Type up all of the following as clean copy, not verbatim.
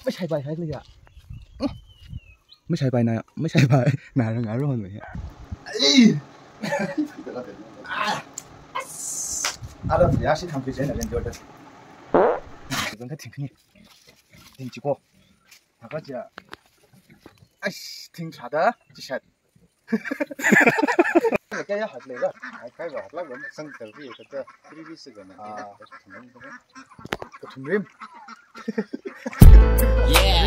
ไม่ใช่ใบใช่เลยอ่ะไม่ใช่ใบนายไม่ใช่ใบนายงานร้อนเลยอะไร呀是ทำคือเจนอะไรเดี๋ยวเดี๋ยวต้องแค่ทิ้งนี่ทิ้งจีโก้แล้วก็จะไอ้ทิ้งชาดะจะชัดแก要好累了开吧那我们生的比这个比是个呢啊个ถุงริม Yeah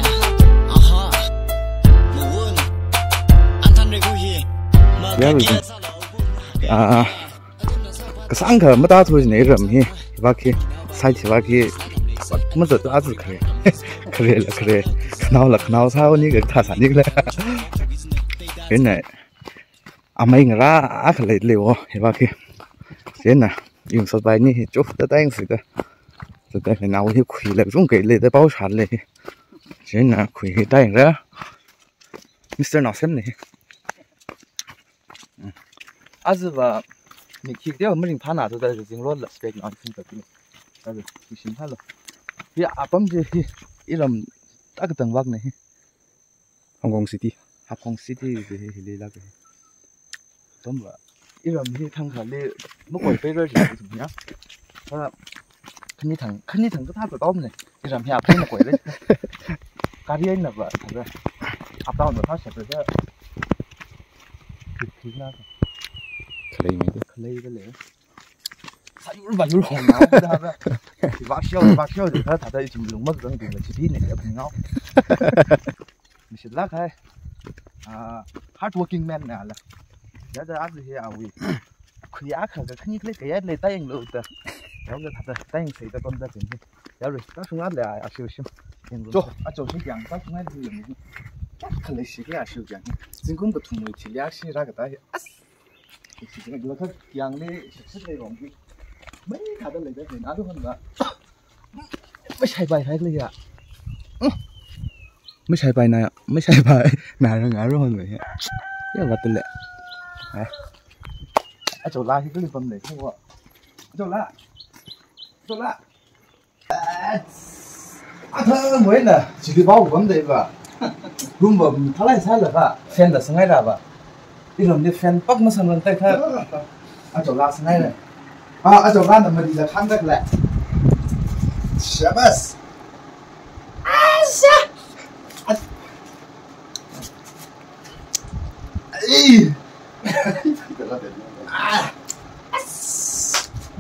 aha muun antan de ku hi ma ke个三个没打出去那个么把去晒起把去没这打字可以可以了可以看到操你个他啥你个原来à mấy người ra á khởi liệu thì ba kia thế nè dùng số bài như chút đã đánh sự đó rồi cái nào thì quỳ lại giống cái lấy tới bao sản này thế nè quỳ đánh ra Mr. nào xem này à giờ và mình khi đeo mình phá nào thôi đây là riêng luôn là cái nào xin tập này đây là mình xin phá rồi thì à bấm gì ý là các cái tầng vác này Hong Kong City Hong Kong City thì lấy là cái tóm lại ý là mình thằng khởi lên mất quẩy phê rồi thì怎么样啊肯定疼个他个刀呢意là mình phê là quẩy lên cá riêng là vậy thật ra áp đau nó phát sẽ được thì nó khởi cái lẽ sao như vậy như hồn máu ra ra thì bác siêu thì他在一起用mất răng thì là chỉ biết này là không ngáo mình sẽ lắc hay hard working man nè là giờ giờ áp gì à vì khi áp khởi cái khinh cái lấy tay anh lụt rồi giờ thật tay anh xây ra con ra tiền giờ rồi các chúng áp là siêu cho chỗ sinh chẳng các chúng áp thì làm gì khởi lấy xí cái siêu chẳng chính cũng có thùng người chỉ áp xí ra cái tay xí cái là cái chẳng lấy sức lấy rộng mấy thật lấy ra tiền áp đúng không ạไม่ใช่ใบใช่เลยอ่ะไม่ใช่ใบนายไม่ใช่ใบนายงานร้อนเลยเยอะกว่าตัวแหละไอ้โจล่าที่ก็รีบทำเลยพวกโจล่าเธอเหมือนน่ะชีวิตบ้าผมเลยป่ะรู้ว่าเท่าไรใช่หรือป่ะแฟนแต่สังไงล่ะป่ะที่เราเนี่ยแฟนปักมาสำนักแต่เธอไอ้โจล่าสังไงเลยไอ้โจล่าเนี่ยมันดีจะขั้นได้แหละเชฟส์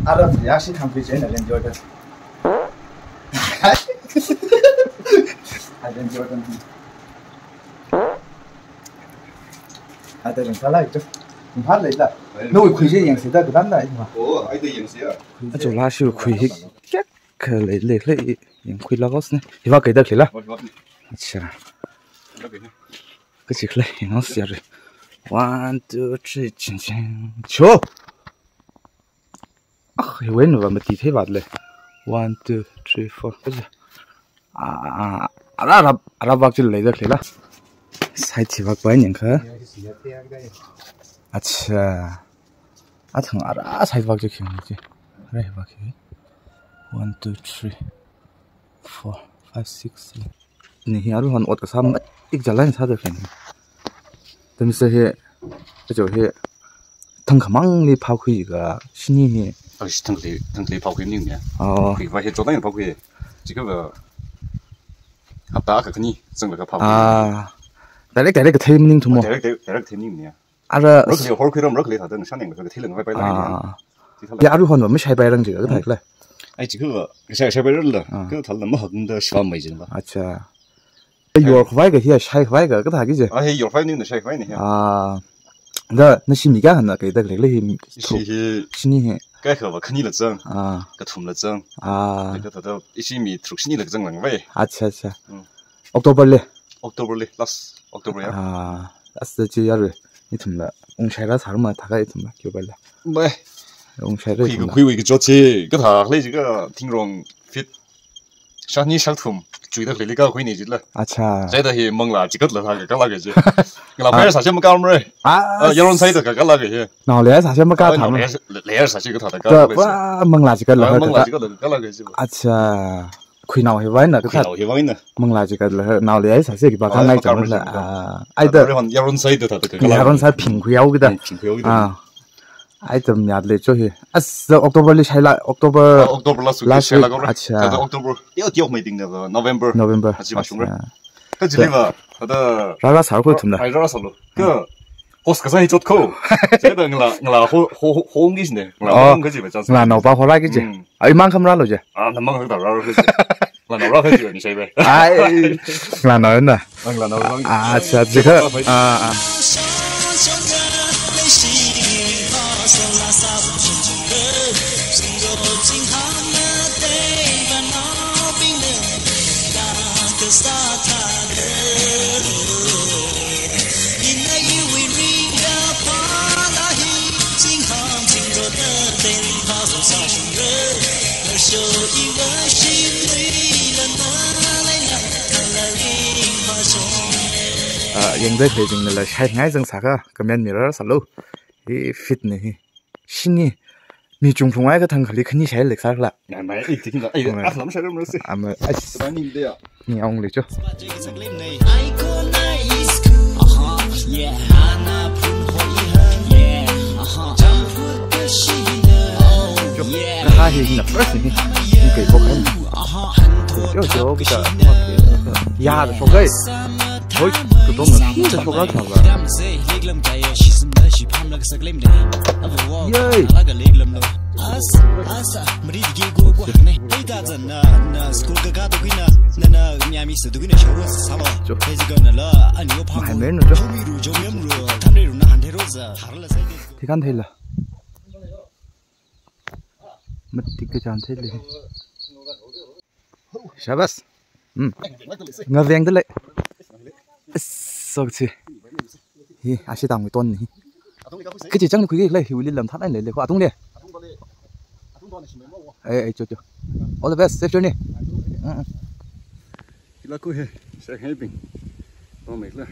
อะไร呀是ทำคือเจนอะไรเดี๋ยวเดี๋ยวอะไรเดี๋ยวเดี๋ยวอะไรเดี๋ยวอะไรจ้ะมึงพัดเลยจ้ะนู้นคุยเรื่องยังเสียได้ก็ได้ไหมวะโอ้ไอ้เรื่องยังเสียจุฬาชิวคุยแค่เคยเลยยังคุยแล้วก็สิที่ว่าเกิดอะไรล่ะใช่ก็สิเลยยังเสียเลย 1 2 3 轻轻球啊以为你们地铁吧嘞 1 2 3 4不是阿拉巴就来了来了才提吧关年可啊切啊疼阿拉才吧就去去来吧去 1 2 3 4 5 6 7นี่ฮะทุกคนอดกระซ้ำอีกจะเล่นซะเดี๋ยวเห็น但是嘿，这就嘿，腾可忙的跑回一个悉尼嘿，是腾可以跑回里面。哦，可以把些做那样跑回，这个阿爸可你整了个跑回。啊，带那个推门头么？带那个推里面。啊这。我可以好亏了，我可以他等上那个推两块白啊。呀，如果我们才白人这个太了。哎，这个才白人了，这个他那么横的10万美金吧？啊切。有块个些，晒块个，个他个是。啊，有块你那晒块呢？啊，那是米干呢，给的那是你。该可吧？肯定了整啊，个土了整啊，那个他都一些米土是你那个整两位。啊切，October 嘞 ，last October 呀。啊，last 就要是你怎么了？我晒了啥嘛？大概怎么就不了？没，我晒了。会一个做车，个他那这个听容 fit， 像你上土。追到你搞回你去了，啊切！再到去懵了，这个了他个那个去，老板啥些没搞么儿？啊，有人猜到个那个去。老来啥些没搞他们？来啥些个他的搞？不懵了这个了，懵了这个了搞那个去。啊切！ khui nào hiểu vậy nè cái Khi thật nào hiểu vậy nè. mong là chỉ cái là nào lấy sản xuất cái bà này chẳng là ai đó yaron sai được thật cái yaron sai pin khui áo cái đó ai tầm nhà lấy cho hi giờ October lịch hay là October last week cái October tiêu mấy tiếng nữa November 하지 마시고 그 집에가 그 라라 살고 있습니다. 아니 라라 살로 그 호스카산이 좋고 제가 응라 호응기신데 응라 그 집에 잖아 là nấu bao hoa cái gì ấy mang không ra rồi chứ 아 남방 그다 라라 그 là nấu ra cái gì vậy sao vậy ai là nấu nè là nấu 진짜 지금 hiện在最近的了，还爱整啥个？个面米儿啥路？伊 fit 呢？新呢？米中风爱个汤克里肯定还来啥了？哎妈，一听到哎，啊，咱们啥都没事。俺们哎，是吧？你的呀？你用的就。他是那 first 呢，你给不开？就这个压的手给。ôi cái tôm nó thiên cho các thằng vào yey mày mến rồi chứ thì kan thấy là mất cái chán thế này Shabas ngờ veng thế lại sốc chứ hi à sẽ tặng một tuần này cái gì chẳng được cái này hiểu liên làm thắt này lấy qua tung đi ê chú all the best safe journey là cô he sẽ hay bình to mệt rồi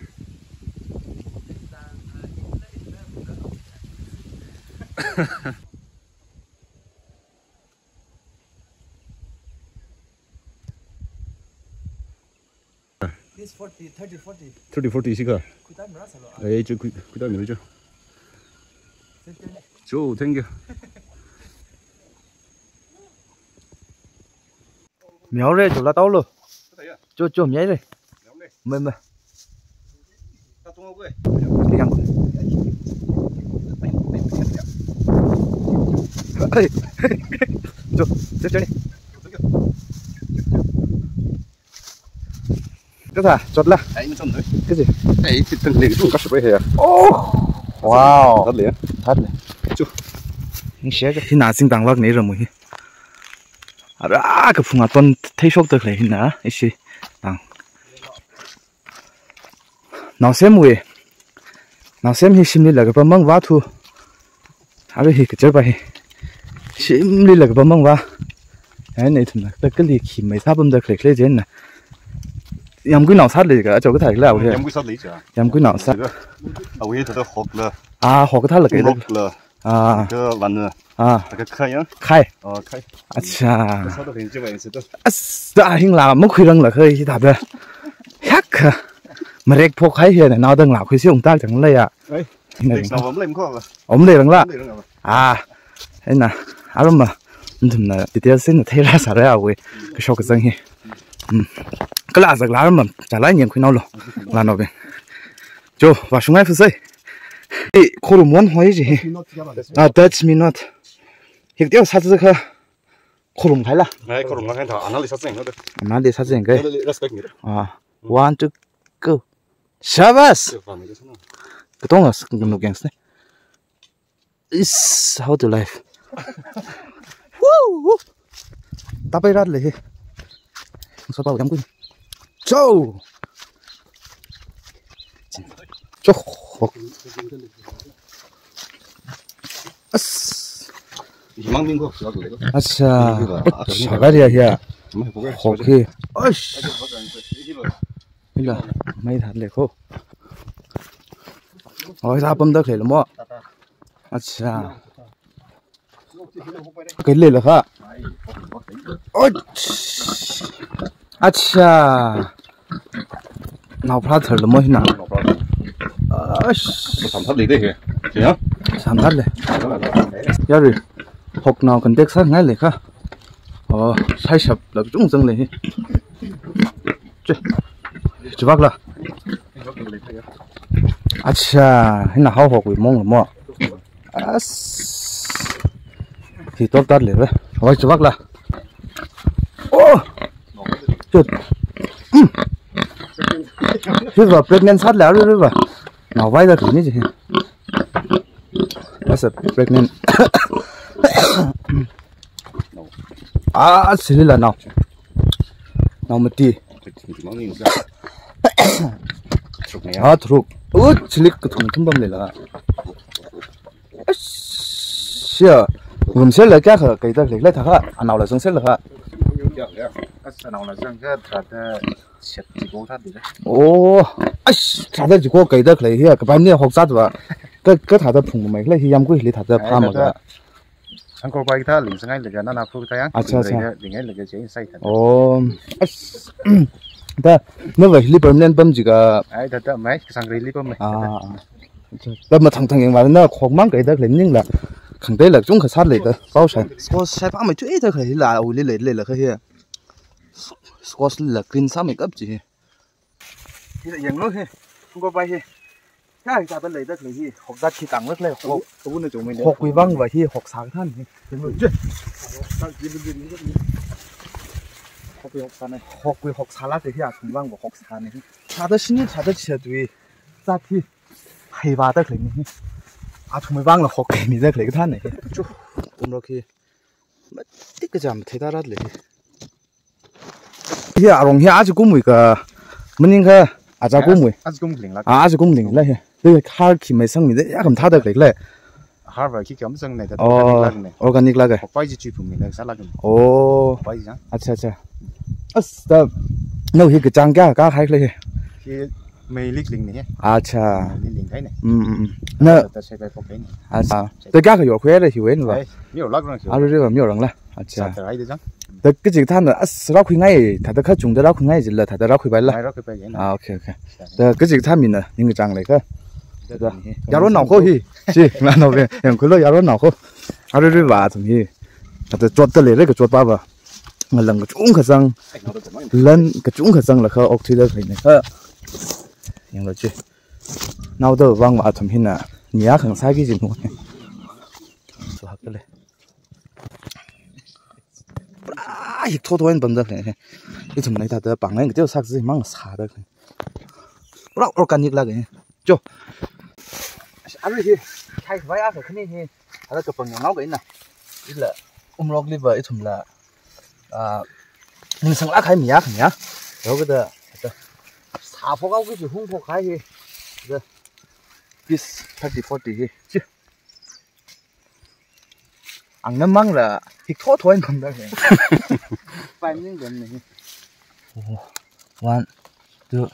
This 40, 30, 40. 30, 40 시가. 에이, 저 그다음에 그러죠. 저 땡겨. Méo đây chỗ là tao luôn. Chỗ méo đây. Mày. Đi ăn. Ê. Chỗ đi. Cái gì? Chốt là. Cái gì? Ấy thì từng liền cũng có sự vậy hả? Wow. Thật liền. Thật liền. Chú. Anh xé cho. Thì nào xin tặng vác này rồi mày. À cái phùng tuần thấy sốc được này nè. Ấy xí. Tặng. Nào xem mùi. Nào xem hi sim đi là cái bấm măng vá thu. À rồi hi cái chơi bài. Sim đi là cái bấm măng vá. Cái này thằng ta cái gì khi mấy tháp bấm được lấy trên nè. Yam quy nào sát lấy cả chỗ cái thằng là Yam quy sát lấy chả? Yam quy nào sát? À vậy thì học là. À học cái thằng là cái đó. Là. À. Cái lần nữa. À. Cái khai á? Khai. Khai. À cha. Cái sao đó hình như vậy sẽ đó. À hình là mất khuy răng là khơi thì đạp ra. Hack. Mà rek phô khai hiện này nào đang làm khuy siêu ông ta chẳng lấy à? Ấy. Này nào ốm lên không? Ốm lên răng là. À. Thế nào? À rồi mà. Mình là tiếp xin là thấy ra sao đấy à vậy? Cái số cái răng hi. Cái là giặc lá mà trả lại nhiều khi nào rồi là nó về cho và xuống ngay phía dưới ê cô đồ muốn hỏi gì à touch me not hiện tiêu sát cái cô đồ phải là này cô đồ cái thằng anh sát sinh nữa anh đi sát sinh cái respect me à one two go Shabas cái tông là nó gangs này is how to life woo ta bay raเลยsao bao em quên châu châu mang miếng của à sao cái gì à ok ơi bây giờ mấy thằng này khô ôi ra bấm được rồi mua à cái lệ là hả ôi acha nào phát thở là mới nào sắm thắt đi đấy kìa chị nhá sắm thắt này giờ rồi học nào cần test ngay lệ hả sai sập là trung dân lệ chú bác là acha hay là hao học với mong là mua thì tốt tắt lệ đấy hỏi chú bác là ô chết thế vào pregnant sát lẻ rồi vậy nào vay ra thử như gì that's a pregnant xử lý là nào mà đi thuộc xử lý cái thùng thùng bơm này là xưa gồm sẽ là các cái đó lấy thật hả nào là xong sẽ là hả nào là xong cái thật sẽ chỉ có thật đấy ô thật đấy chỉ có cái đó lấy cái bài này học sát và cái thật đó phùng mày lấy hiếm cái lấy thật đó pha mà cái anh có bài thơ liền sang ngay là nó là phụ tay à cha liền ngay là cái chuyện sai thật ô ta nó vậy li permanent bấm gì cả ai thật đó mấy sang cái li bấm àแล้วมาทางอย่างว่าน่ะของมันก็ได้เลยนึงล่ะขังได้ละจงขสัดเลยเด้อเป้าใช่สกอตใช้ป้าไม่ช่วยเด้อคือล่ะเอาเลยละคือเฮียสกอตละกรีนซ้ำอีกกับจีที่อย่างนู้นเฮ้คุณก็ไปเฮ้ใช่จะเป็นเลยเด้อคือเฮียหกดัดที่ตังเล็กเลยหกตัวนึงจุ่มไม่ได้หกวิบังไว้ที่หกสามท่านเฮ้อย่างนู้นเจ้หกวิหกสามเนี่ยหกวิหกสามละเฮียถุงบังว่าหกสามเนี่ยชาเดชินี่ชาเดเฉยด้วยจัดที่hay ba tới này chúng mày vang là học cái gì tới cái thân này chú hôm đó khi tích cái giảm thấy ta rất là hiện rong hiện aji cũng mày cái mình cái aji cũng mày aji cũng linh lại đây khai khi mày sang mình đấy cầm tháo được lại Harvard khi kiếm sang này thật organic là cái học bài gì chuyên mình là sao là cái bài gì acha nó hiện cái trang cái hay lại khi mày lịch linh này acha linh cái này nè ta sẽ phải học cái này tôi cái hiểu khỏe đấy hiểu hết rồi nhiều lắm rồi rồi nhiều lắm là acha cái đấy chứแต่ก็จริงท่านน่ะเราคุยง่ายถ้าเราจุงเราคุยง่ายจริงเลยถ้าเราคุยไปละโอเคแต่ก็จริงท่านมีน่ะยังจังเลยก็ยาร้อนหนาวเขาฮีจีมาหนาวเลยอย่างคุณเรายาร้อนหนาวเขาอะไรด้วยว่าตรงนี้แต่จวดตะเลยก็จวดป้าบ่เงินหลังก็จุ้งขจังเล่นก็จุ้งขจังแล้วเขาออกที่เลิกเลยเนี่ยอย่างเราจีหนาวเด้อวางว่าทำหินน่ะนี่ยากขังซ้ายกี่จริงหัวสุดเลยอีกทั่วๆเป็นแบบนี้ที่ทำในถ้าเดินปังเองก็จะสักสิ่งมั่งสาดเลยเราออร์แกนิกแล้วไงจ้ะอะไรที่ใช้ไว้อาศัยขึ้นนี่ที่ถ้าเราจะปังอย่างน้อยก็อินนะอีละลอกลิเวอร์อีทุ่มละหนึ่งสังลักใครมีอะเนี่ยเราก็จะสาพวกเขาก็จะหุ้งพวกใครที่เด้อปีส30-40ที่จ้ะอังน้ำมั่งละอีกทั่วๆเป็นแบบนี้ไปนี่เดี๋ยวนี้one two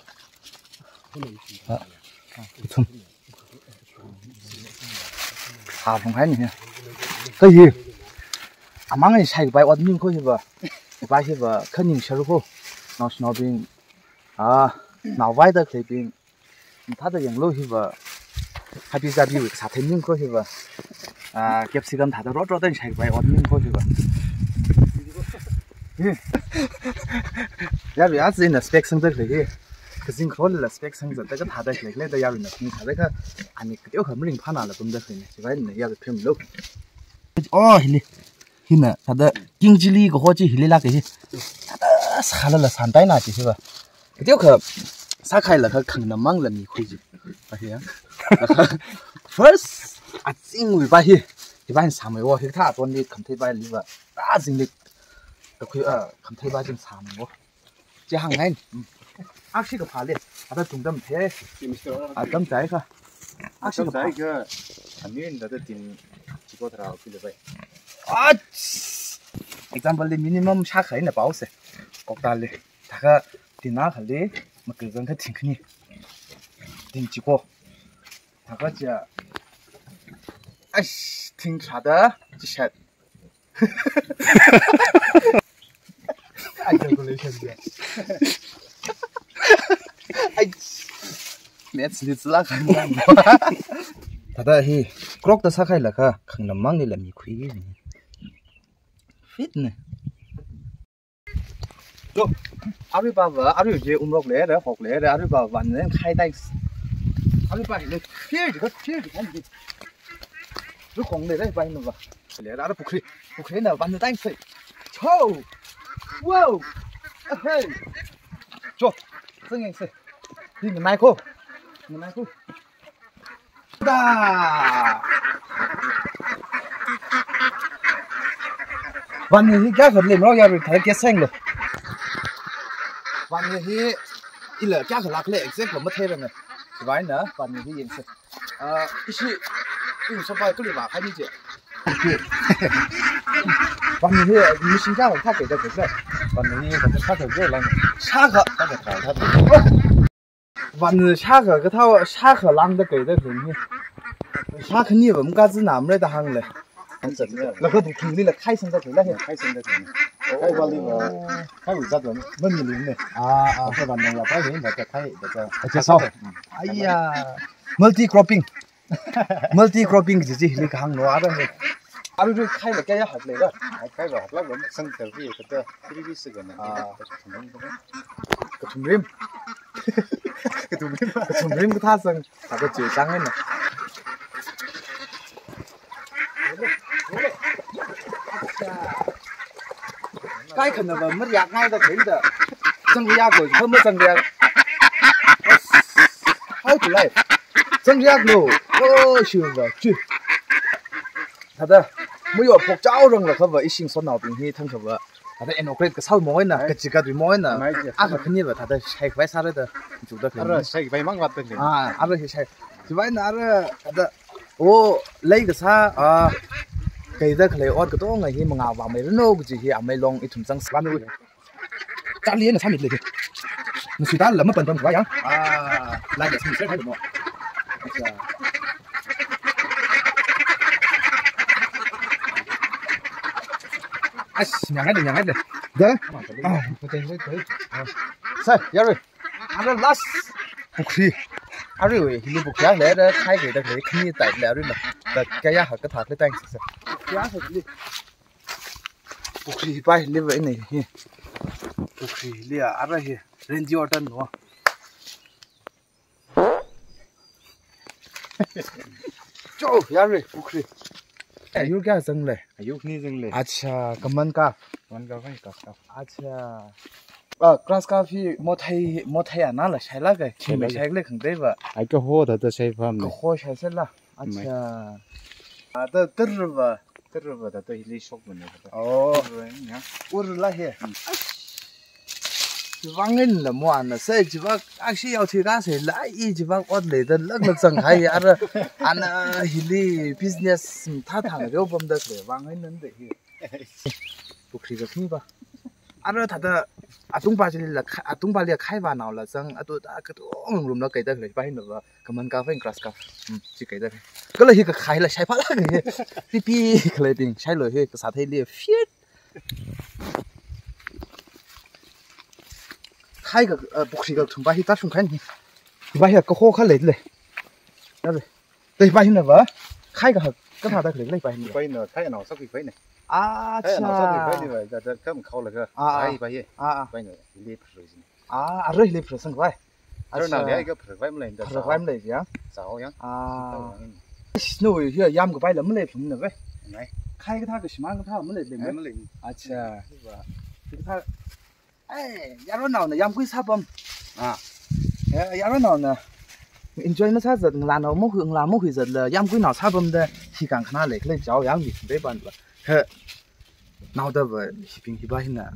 ทุ่มหาผมให้นี่ก็ยี่อามั่งไอ้ใช้ไปวัดนิ่งเขาใช่ป่ะไปใช่ป่ะขึ้นนิ่งเชื่อเขาน้องน้องเป็นน้องไว้แต่เคยเป็นถ้าจะยังรู้ใช่ป่ะให้พี่จะบิวสาธิตนิ่งเขาใช่ป่ะเก็บสิกันถ้าจะรอได้ใช้ไปวัดนิ่งเขาใช่ป่ะยารุอาจจะในสเปคสังเกตเลยก็จริงเขาเลยสเปคสังเกตแต่ก็ถ้าได้เลยแต่ยารุเนี่ยถ้าได้ก็อันนี้ก็เดี๋ยวเขาไม่ลิงผ่านอะไรผมจะเคยเนี่ยใช่ไหมเนี่ยยารุเพิ่มลูกอ๋อเห็นเลยเห็นน่ะถ้าได้กิงจิลีก็หัวจีเห็นเลยละกี่ถ้าได้สาละสานได้น่าจีใช่ป่ะเดี๋ยวเขาสักใครละเขาขังน้ำมั่งละมีคุยจีไปเหี้ย first อาจริงวิไปเหี้ยที่บ้านสามไม่ว่าที่ถ้าตอนนี้คำที่บ้านหรือว่าจริงเลยก็คือคำที่บ้านจริงสามไม่ว่าจะห่างไงอาชีพก็ผ่านเลยอาจจะจุ่มดำเทอาจจะใจค่ะอาชีพก็ผ่านก็อันนี้เราจะกินจีโก้ทราฟิลไปexample เลย minimum ชาไข่เนี่ยเปล่าสิกอกตาเลยถ้าก็ที่น้าขันเลยมาเกิดกันแค่ทิ้งขึ้นนี่ทิ้งจีโก้ถ้าก็จะทิ้งชาดะจะเช็ด anh calculation kìa anh mẹ xịt lá khai mang thật ra hi crop ta sa khai là kha khang nam mang ni là mi khui ni fit này rồi ari ba vợ ari je umrok le ra hok le ra ari ba van ne khai tai ari ba le phía thì cái gì lúc không để đấy bay mà vào le ra phục khí nào van ne tai sai chô wow hey chô dương anh sai đi người này cô daวันนี้แกก็เล่นร้อยอย่างไรแกเซ็งเลยวันนี้อีเหล่าแกก็รักเล่เอ็กเซ็งผมไม่เท่เลยสบายนะวันนี้ยังเซ็งอีสิอีสบายก็เลยว่าใครดีเจวันนี้มี新家伙他给的给的วันนี้ผมจะ他给这了下课他给他วันนี้下课个他下课浪的给的给你下课你我们家子哪么来的行嘞แล้วก็ถูกทิ้งนี่แหละไข่สังกัดเลยไข่สังกัดเลยไข่วันนี้ไข่หุ่นจัดเลยมันมีลิ้นเลยแค่วันนึงเราไปเห็นแต่จะไข่แต่จะเศร้าไอ้ยา multi cropping จริงๆนี่ก็หังหนัวเลยอะไรด้วยไข่เลยแกยังหักเลยก็ไข่แบบแล้วผมสั่งเตอร์พี่ก็จะที่พี่ซื้อกันนะกระทุ่มริมก็ท่าซึ่งแต่ก็จืดจังเลยนะcái khẩn là mất giặc ngay ta thấy được chân giặc rồi không mất chân giặc hay từ này chân giặc rồi ôi sướng rồi chứ thật ra mới ở phục cháu rồi là không phải sinh son nào bình hi thông thường vậy thật ra em nói cái sau mối nè cái chỉ cái mối nè ăn cái này vậy thật ra hay phải sao đấy chủ đó cái sai phải mang vật đấy ăn rồi hay chỉ vậy nè thật ra ô lấy cái sao cái đó cái ớt cái đó ngày khi mà ngào vào mấy nó cái gì mấy long ít thùng răng span luôn cá liên là sao mịtเลยมันสุดท้ายแล้วมันเป็นตัวยังลายเด็กมีเส้นให้ผมอย่างนั้นเด้อเด้อใช่ยังไงอะไร last บุกทีอะไรเว้ยที่บุกยังเลยเด้อใครเกิดแต่เลยขี้แต่แล้วด้วยนะแต่แกอยากหักกระถางเลยแต่งสิยาสุดเลยบุกทีไปเลี้ยไว้นี่บุกทีเลี้ยอะไรเฮ้เรนจิออตันหัวโจ้ยาเลยบุกทีอายุแก่จังเลยอายุนี่จังเลยอาชากำมันกาไม่กับอาชากราสกาฟีมอไทยนั่นแหละใช่ละไงไม่ใช่เลยขังได้ปะไอ้ก็โหดแต่ใช้ความก็โหใช่เสร็จละอาชาแต่ตื่นแต่ตัวฮิลิชกมันเลยโอ้อุรละเฮจีบังเงินละมั่วนะเสจีบังอาชีพเอาที่ก้าเสร็จละอีจีบังอดเลยแต่เลิกสังหายอันฮิลิ business ท่าทางเรียวบำเด็กเลยบังเงินนั่นเด็กบุคลิกแบบนี้ปะถ้าอาตุ้งปลาจะเรียกอาตุ้งปลาเรียกไข่วานเอาละจังตัวก็ต้องรวมแล้วไก่ได้เลยไปเห็นแบบว่าก็มันกาเฟ่กราสกาจีไก่ได้ก็เลยก็ไข่ละใช้พลังเลยพี่เลยจริงใช้เลยเฮ้ภาษาไทยเรียกฟิตไข่ก็บุคลิกแบบถุงใบที่ตัดถุงไข่นี่ใบก็โค้ข้าเลยนั่นเลยแต่ใบเห็นแบบว่าไข่ก็ทำได้เลยไปเห็น ไปเนอะไข่หนอสักกี่ไฟเนี่ยใช่หนอสักกี่ไฟนี่แบบจะเพิ่มเขาเลยก็ไข่ไปเย่ไปเนอะเลี้ยบเลยสิอะไรเลี้ยบเลยสังไว้แล้วนั่นเนี่ยก็เผือกไว้ไม่เลยเผือกไว้ไม่เลยยังสาวยังนู่นเฮียยำกับไปแล้วไม่เลยผมเนี่ยเว้ยไข่ก็ท่ากับชิมันก็ท่าไม่เลยไม่เลยใช่คือท่ายาร้อนหนาวเนี่ยยำกุ้ยซาบอมยาร้อนหนาวเนี่ย enjoy ไม่ใช่จะงานเราไม่คือจะเลยยำกุ้ยหนาวซาบอมเด้ที่กลางขนาดเล็กเลยเจ้ายังมีได้บ้างวะหนาวเด้อเว้ยที่พิงที่บ้านน่ะ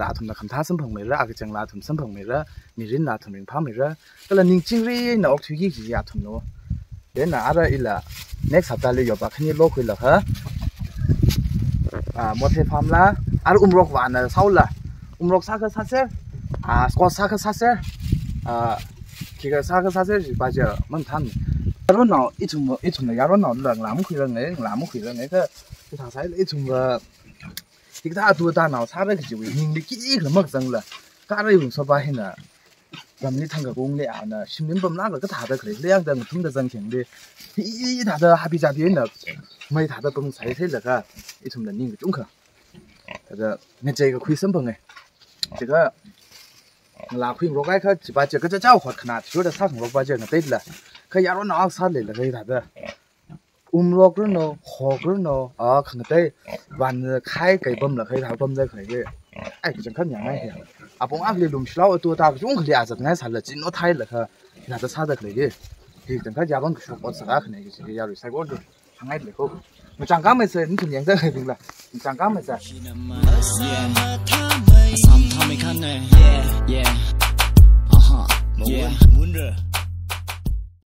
ลาทุ่มนะคำท้าสัมผัสไม่ระอาจจะลาทุ่มสัมผัสไม่ระมีรินลาทุ่มรินพาไม่ระก็เลยนิ่งจริงเลยน่ะออกทุกยี่สิบทุ่มเนาะเดี๋ยวน่ะอะไรอีล่ะ next สัปดาห์เลยอยู่บ้านนี้โลกคุยละฮะหมดเหตุพร้อมละรกหวานน่ะเศร้าละรกซาก็ซาเซ่สกอตซาก็ซาเซ่ที่ก็ซาก็ซาเซ่ไปเจอมันทันยาร้อนหนาวอีทุ่มเนี่ยยาร้อนหนาวเรื่องหลามคุยเรื่องไหนก็ cái thằng sai lấy chung là cái ta tua ta nào sát đấy cái chịu nhìn đi kỹ là mất rằng là cái đấy cũng so với hình là làm như thằng cái công nghệ nè xin đến bấm nát là cái thằng đấy cái lấy rằng chúng ta dân tiền đi ý thằng đấy happy gia đình là mấy thằng đấy công sai thế là cái cái chung là nhìn cái chung khờ cái nghe chơi cái khuy sâm bằng này chỉ có là khuyên rồi cái chỉ ba chơi cái cháu hoạt khả năng chúa đã sátของเราba chơi là tết là cái giá nó sátเลยlà cái thằng đấy lô cái nó hồ cái nó khẳng tâyวันkhai cái bấm là cái thằng bấm ra cái ai cái chẳng khác nhà này à bông ác liệt lùm xíuตัวตาจุ้งขลีอาจจะง่ายสัตว์ละจีนโอไทยเลยค่ะน่าจะซาดเลยดิที่จังก็ยาบังก็ชอบอดสักขนาดนี้ยาหรือใส่ก็ดูทางไหนเลยก็มันจังก็ไม่เสร็จนี่ถึงยังจะถึงละมันจังก็ไม่เสร็จซ้ำทำไม่คันเลย yeah yeah มุนเร